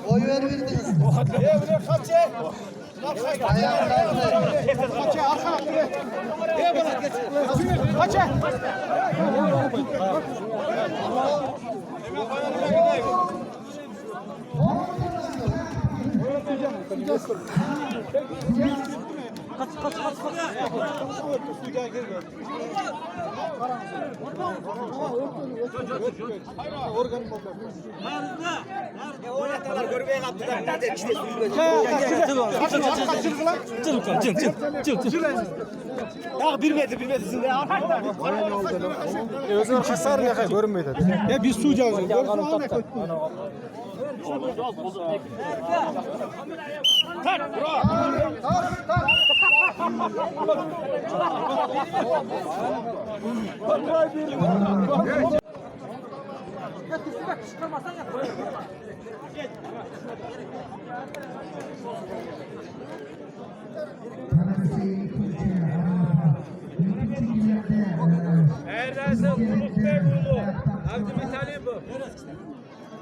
Oy verdiniz. Ya bir metre sizde ya. Özün hasar yaka görünmeydi. Ya biz su cavcı. Neredeyse Bulut Bey buldu. Avcı Mitali bu.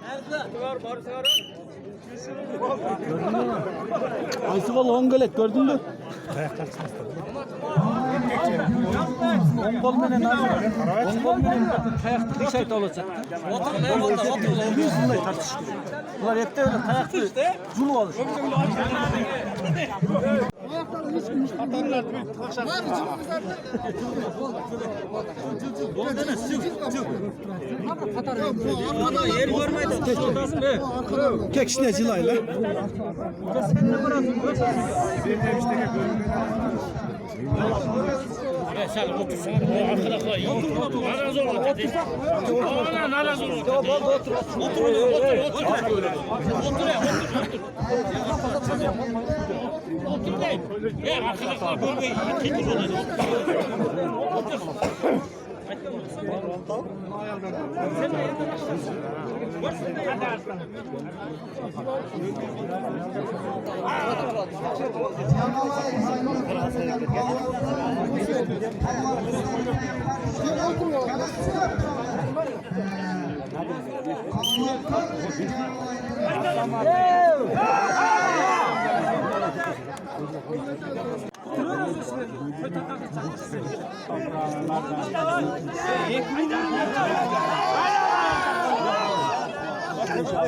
Nerede? Var, barı sarı. Aysı valla 10 galek gördün mü? Ongol menen kayakta dışarıda olacak. Biz bunları tartıştık. Bunlar hep de öyle kayakta culu olur. Yer görmeydi. Kekşine cilayla. Sen otursana. Arkada koy. Naraz olur dedi. Ona naraz olur dedi. Otur. Otur değil. Ya arkada koy. Bölgeyi tekin olur. Otur.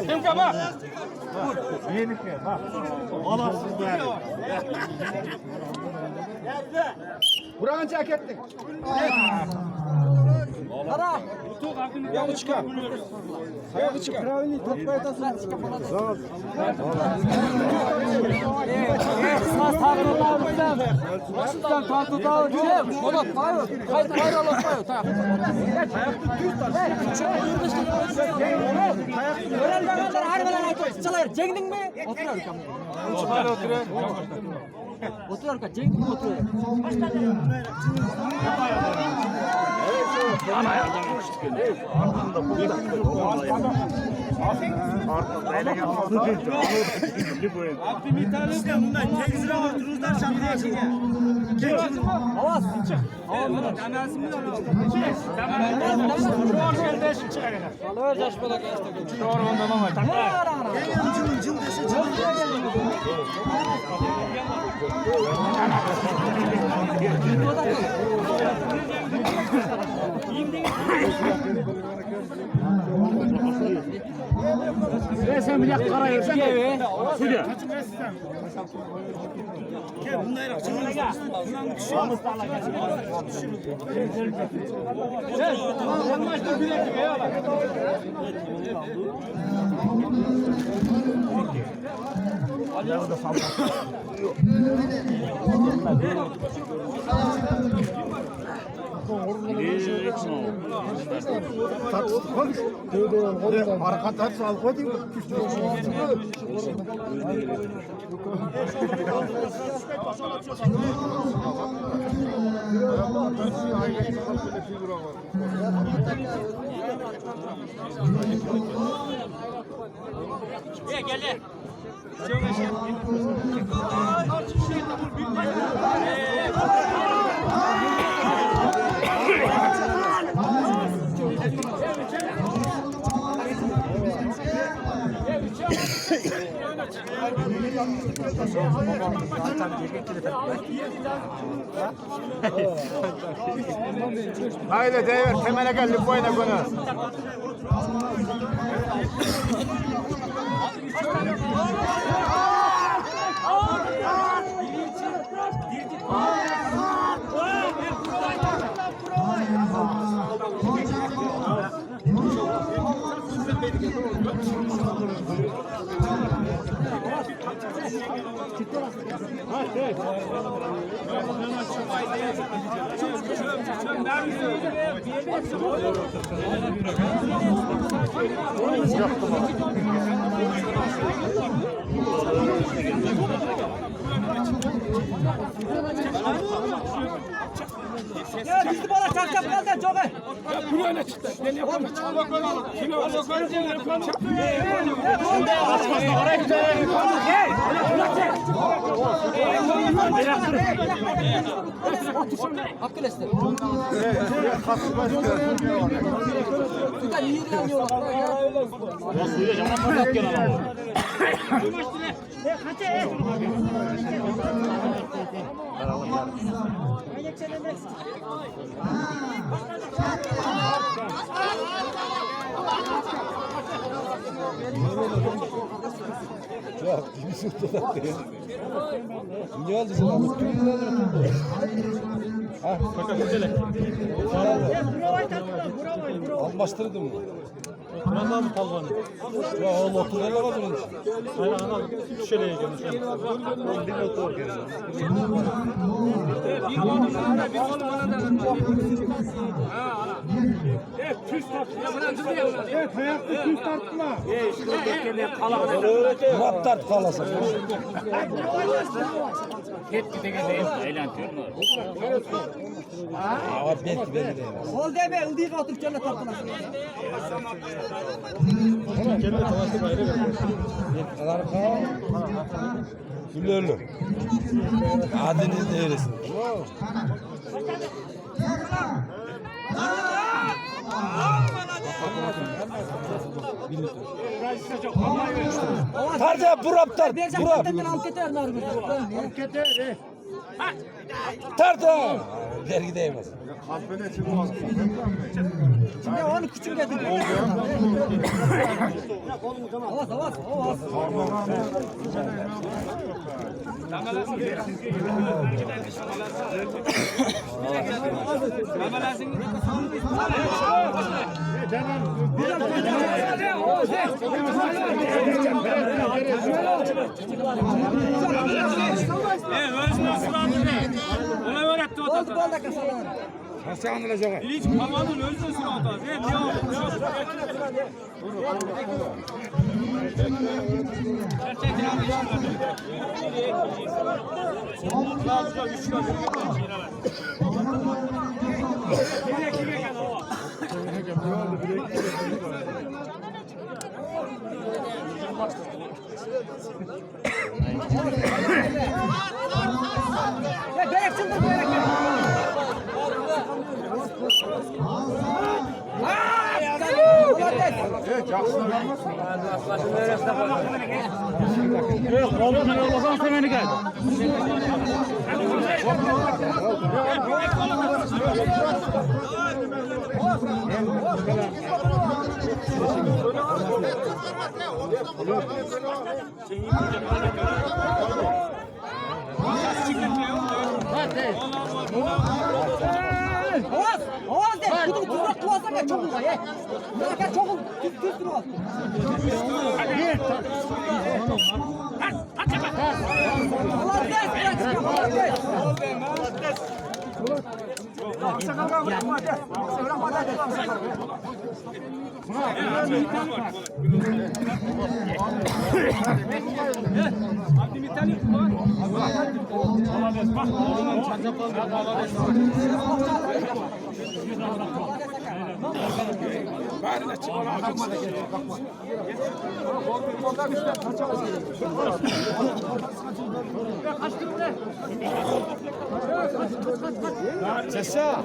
Kim kabak? Yenik ya bak. Olasın böyle. Buranın ceketli. Para. Yağı çıkar. Yağı çıkar. Kravini toplayasın. Sağ ol. Sağ tarafından. Baştan tatlı da kim? Polat hayır. Hayır alamıyor. Tamam. Öğrenler harbiler aytıyor. Çalar. Cengdin mi? Otur. Otur arka. Cengdin mi otur? Ana yardım etmiştik. Arkanda burada. Arkanda ele yapmadı. Abdü Mitali işte bundan tek sıra otururlar şarkıya şimdi. Avaz çık. Tanası mı lan? Tamam. Şu an geldi eşik çıkarıyor. Alır yaş bala geçti. Doğru ondan ama takla. Cım dışı cım. Sen bir yak karayı bir eve. Söyle. Gel bunlar akşamına gel. Hareket hepsi al koy. Gel. Haydi deyiver temele gel Lipoyna konu. Ya bizi bana çak kaldı çok ay. Arkadaşlar. Ne oldu sana? Almaştırdın mı? Buranın mı kalbanı? Ya oğlum 30 lira var bunun için. Aynen ana şöyle gelmiş. Bir motor gelmiş. Evet hayatta tüz tartma. Murat tart kalası. Ol deme, ıldığı katıp canına tatlılar. Kendi tavası gayrı ver. Güllerli. Adiniz neresin? Tarca burap tart. Burap. Tarta. Dergi değmez. Şimdi onu küçük getir. Havas. Ona öğretti o Oldu bol dakika sana. Nasıl anılacak? Hiç kamanın özüne sırada. Ne yok. Ya gerek çıktı gerek. Havas de. Kutu tuzak tuvasa ve çok var ye. Zaten çok tuz tuz var. Sesa.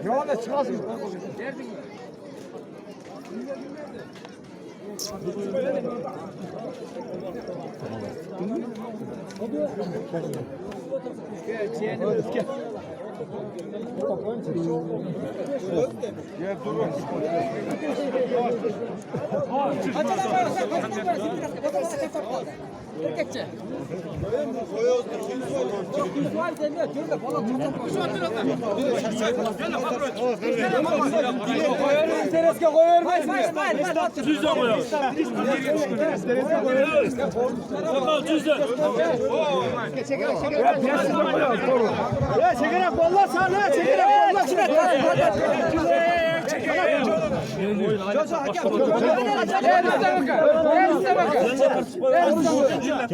Yola çıkasın. Erkekçe. İntereske koyuyor. Düzde koyuyor. Bakalım düzde. Ya çekerek valla sana çekerek valla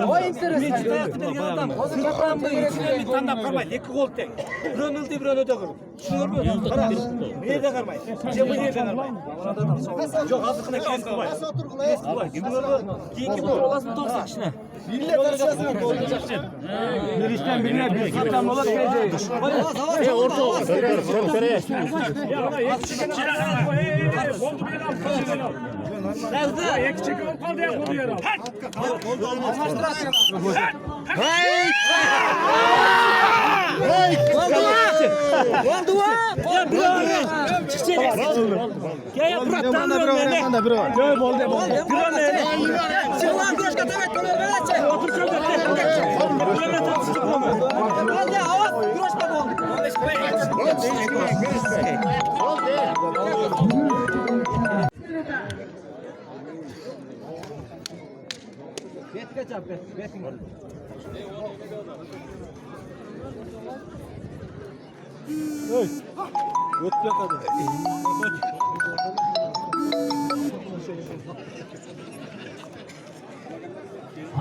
O interes. Bir tane daha karmayın. İki kol tek. Bir ön öldü bir ön öde kırın. Şunu bir ön kara. Niye de karmayın? Cemil niye de karmayın? Yok azıkına kes kılmayın. Kes kılmayın. Gibi böyle. Giyinki bu. Olasın 90 kişine. Bir işten birine bir sattan olur geleceğiz. Orta olur. Ya ona yetişkin çırak. Oldu bir adam. Nerede? Yetişkin oldu ya bunu yer al.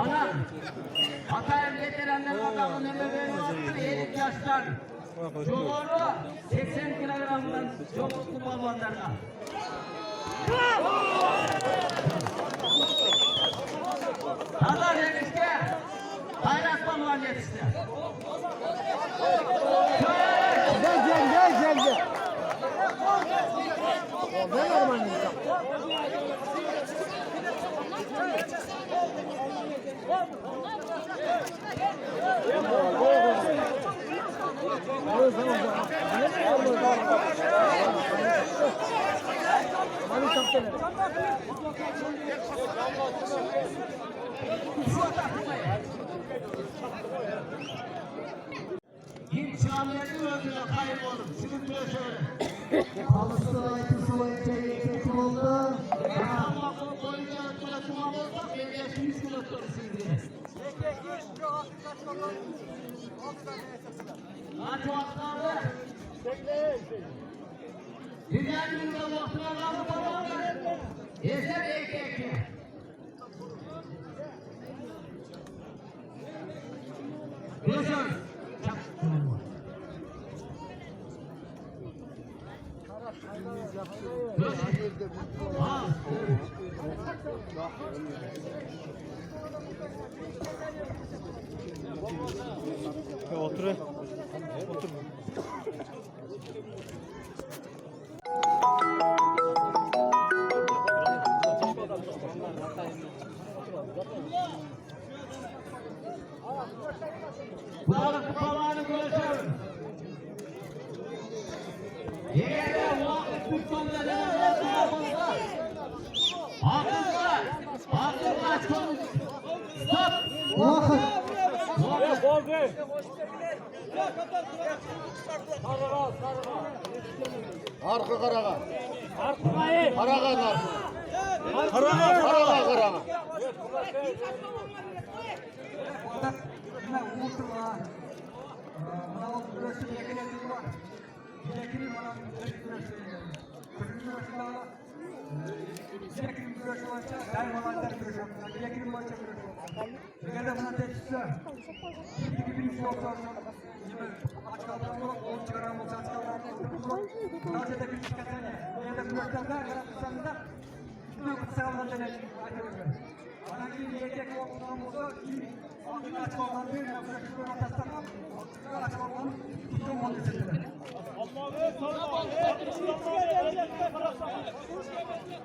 Ana, Hatay Emniyet Erenler Bakanlığı'nın emeğini aldığı 7 yaşlar Cumhurlu 80 kilogramdan çok mutlu balvanlarına. Nazar yetişti, Hayrat balvan yetişti. Gel. Hiç camiyeti öldüğüne kaybolur. Sıkıntı yaşıyor. Halısı ayıtı sulayı çeyrekte kuruldu. Ama bu boyunca ötüle tuman olsak belediye 100 kilo tutuyoruz. Kaç vakitlarda? Dünya gününde vaktine kaldı babamlar. Ezer erkekli. Yaşar. Balık kupalarını görüşürüz. Yine vakit tuttuğunda ne olursa Akıllar konuş. Stop. Bol değil. Arka karaga. Arkayı. Karaga.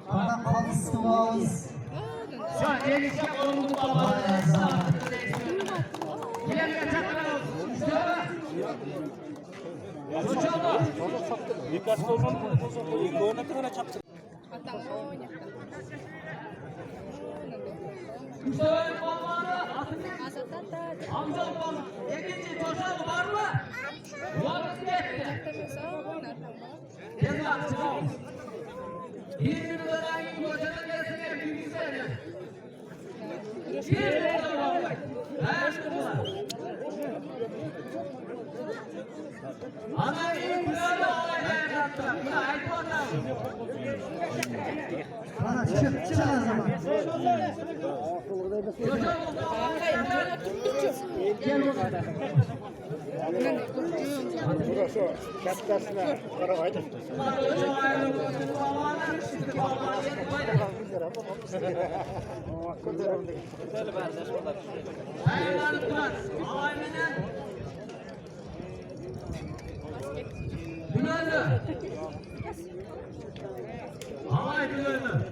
Bana kalsın Cengiz Yakov'un babası. Bilenler çakırlar. Dikkatli olun. Oyuna kadar çapsın. Müslüman babanı Hamza babanı. İkinci çocuğu var mı? Var mı? Yazık çıkalım. Bir gün öğrenci kocanın gelsin bir güzel. Bir gün var. Her gün var. Ana iyi böyle olaylar yaptılar. Buna ait onlar. Bana çık o zaman. Günaydın. Havay günaydın.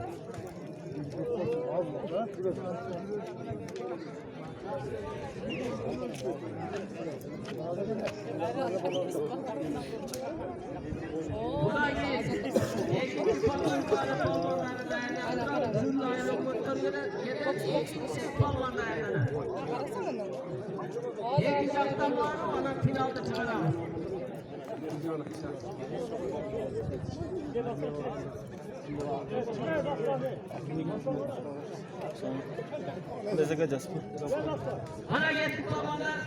Finalda çıkaralım. Ana geldik babalar.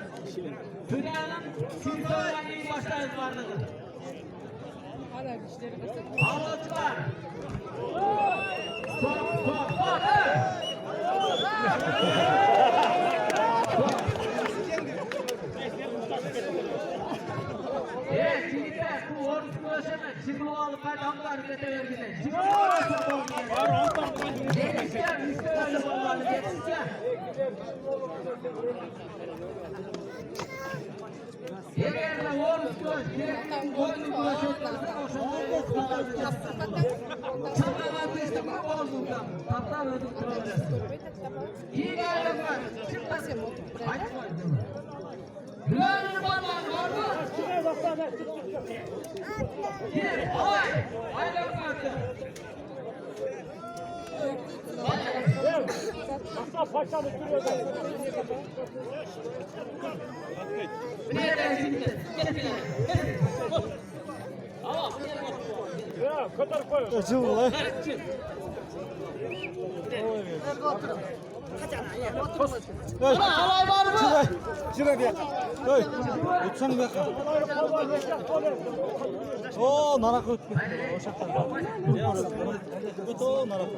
Dünyanın şimdi öğrendiği başlarız vardır. Ağlatılar. Top top top. Evet, şimdi bu ordu ulaşımı çıkılı alıp adamlar millete verdiler. Çıkılı alıp yetişler, üstlerle bağlı yetişler. Yerlerine ordu direkten ordu ulaşımlarına koşulları çapralar destek oldular. Tatlar ödüktürler. İyi gayretler. Çıkmasın. Açmayın. Güvenli bağlar var mı? Gir, havay! Haydi bakalım. Nereye şimdi? Ya kadar koy. Açıl lan. Halay var mı? Şuraya bir. Hey. Lütfen bir. Oo, narak öttü. Oo, narak.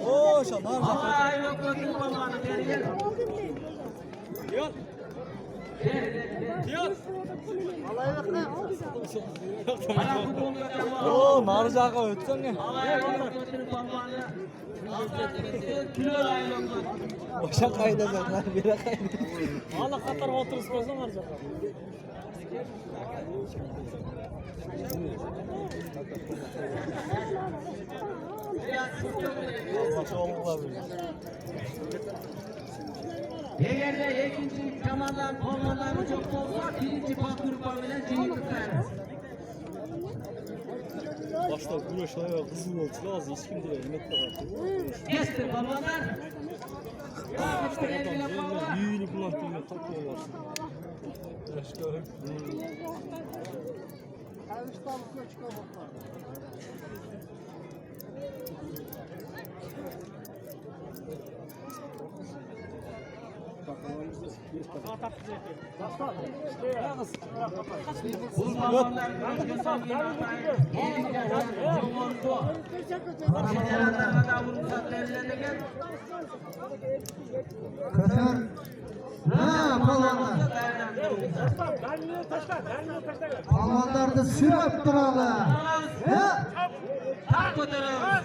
Oo, şu narak. Halay yok ötürü babanı geri gel. Oo, narcaka ötsen ne? Halay yok ötürü babanı. Kilo ayrıldı. Boşa kaydedin lan, bir kaydedin. Allah katar oturursun harcak. Eğer de ikinci zamanlar kollarları çok olsa birinci patlıklar bile cihit tutar. Başta güneş ayağı kızıl oldu, az hiç kim diyor, yemek de var. Kestir babalar. Büyüğünü kullandığı takıyorlar. Başka. Bu zamanlar gözünden bir hatayı Federanlarına da vurmuşlar devlerine gel. Kızım. Ha balonlar. Balonlar da sürüp duralı. Ha? Tak fotoğraf.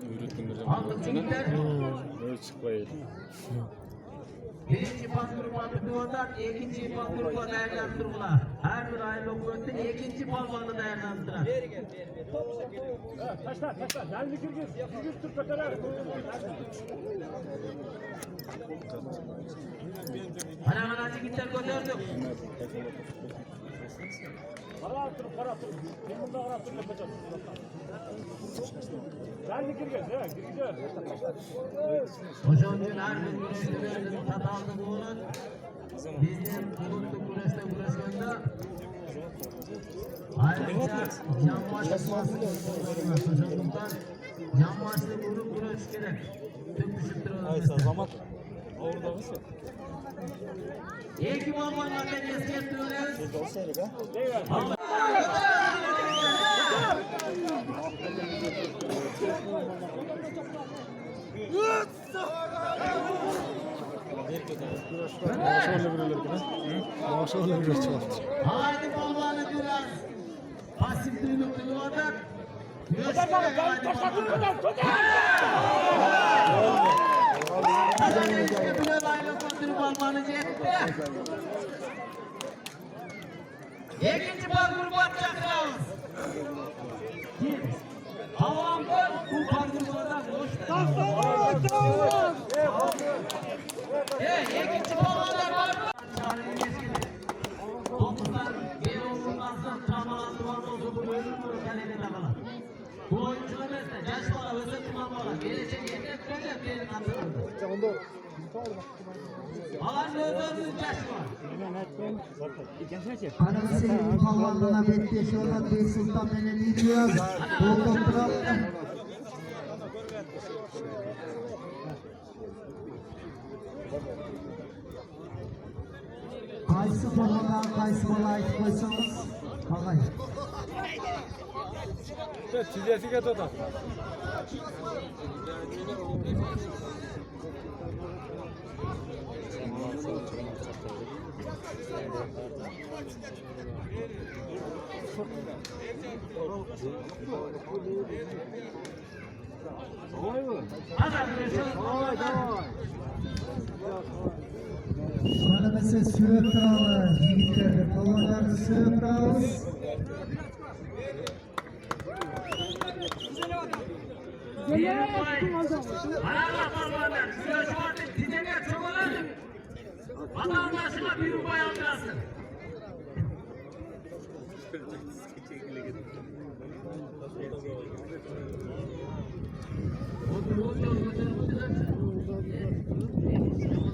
Öğretmenler Aldık çocuklar. öyle çıkmayın. Birinci pas grubu atıyorlar, ikinci pas grubu değerlendiriyorlar. Her bir aile okuyorsun, ikinci palmanı değerlendirir. Taşlar. Lan Gürgüz tut bakalım. Ana gitler götürdük. Para attır. Ben bunda para attır yapacağım. Lan Gürgüz. Hocam her bir güreşlerin tatağını bulunun. Bizim bulunduk güreşte ayrıca yan başlıkması hocamlıktan yan başlık grup güreş gerek. Tüm düşüktür zaman. Orada mısın? İyi ki babamla beni eskiltiyoruz. Haydi babamla biraz pasif duydukluğu kadar. İkinci par grubu atacaksınız. Havam var, bu par grubudan boş. İkinci parlar var mı? Dokuzlar bir olmazsa tamamen duvar olsa bu ölür mü? Kalede takılan. Bu oyuncular mesela yaş bana, özel tuman bana. Gelecek yeter, böyle bir atılır. Alan özel yaş var. Anam sevgili palvanlığına bekleşiyorlar. Bey Sultan beni biliyor. Doğru krallar. Kaysı palvanlar, kaysı bala ait koysanız. Bakayım. Çizesiga tutar. Bana mesela sürat kralı yiğitlerdi. Palvanlarda sürat kralımız. Vatandaşına bir rubay aldırsın.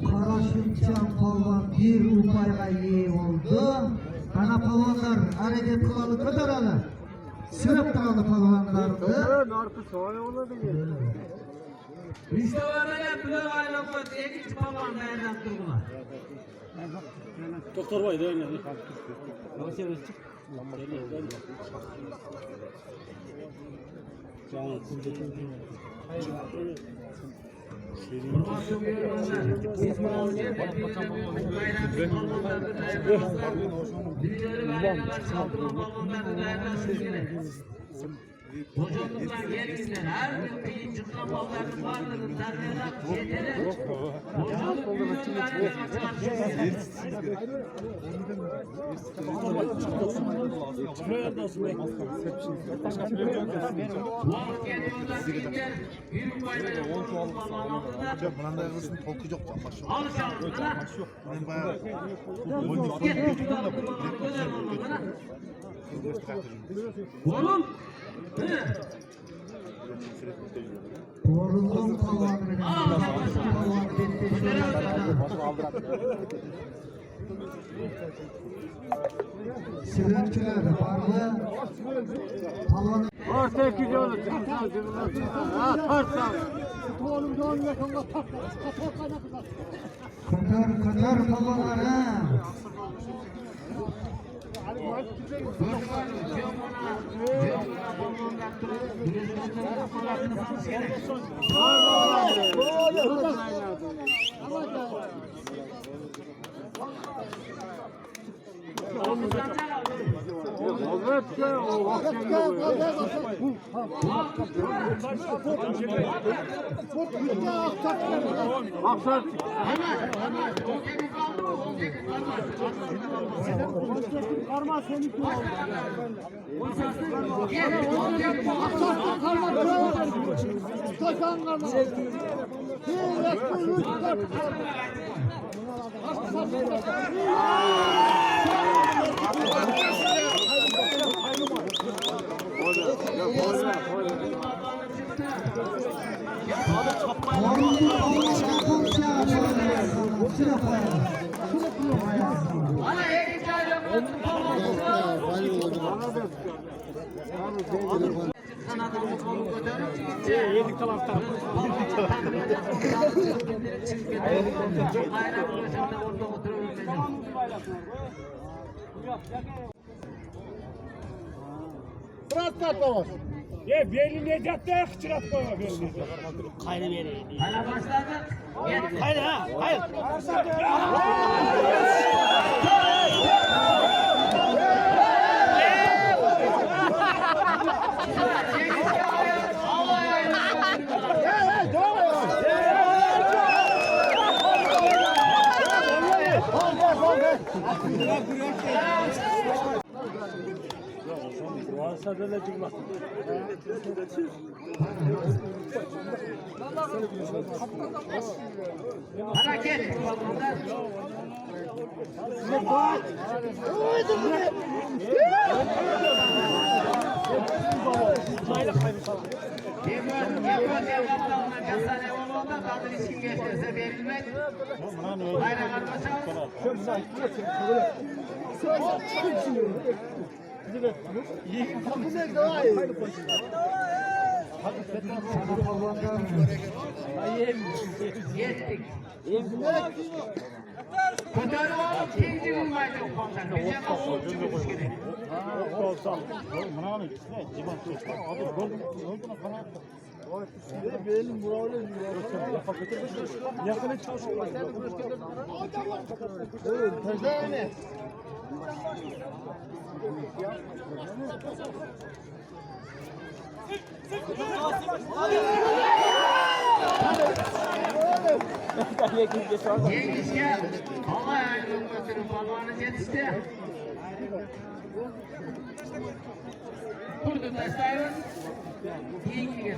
Karaşımçan palvan bir upayga iyi oldu. Ana palvanlar hareket kılalı kadaralı. Sürat kralı palvanlardı. İşte böyle böyle ayrılıklar ikinci palvan değerden durdular. Doktor Bay da oynadı. Hocamızdan gelsinler, her bir kıyı çıkan balların varlığını terbiyeler yeterir. Hocamız büyüklerine Muhakkak geliyorlar kimler, bir bayrağı Hocam bunun da yarısının tolku yok can başı. alışalım bana. Bunun bayağı Gel tutalım bana. Oğlum. Doğruluğun palvanı. Palvan bekleşiyorlar. Süratçılar vardı. Palvan. Ortaya gidiyoruz. Kadar palvanlar ha. Yedik taraftan. Ya belli ne caddeye çırat koyma belli. Kaydı vereyim. Hala başladı. Hayır ha, hayır. Hareket. Yevron devletlerine kasane olmadan kadın için geçirse verilmek. Bayrak armaşa. Yettik. Kutarı olup ikinci bulmaydı o konuda. Bize kapı uçmuş gibi. Yengiz gel. Allah ayrılığını götürün. Balvanı yetişti. Kurdu taşlayın. Yengi gel.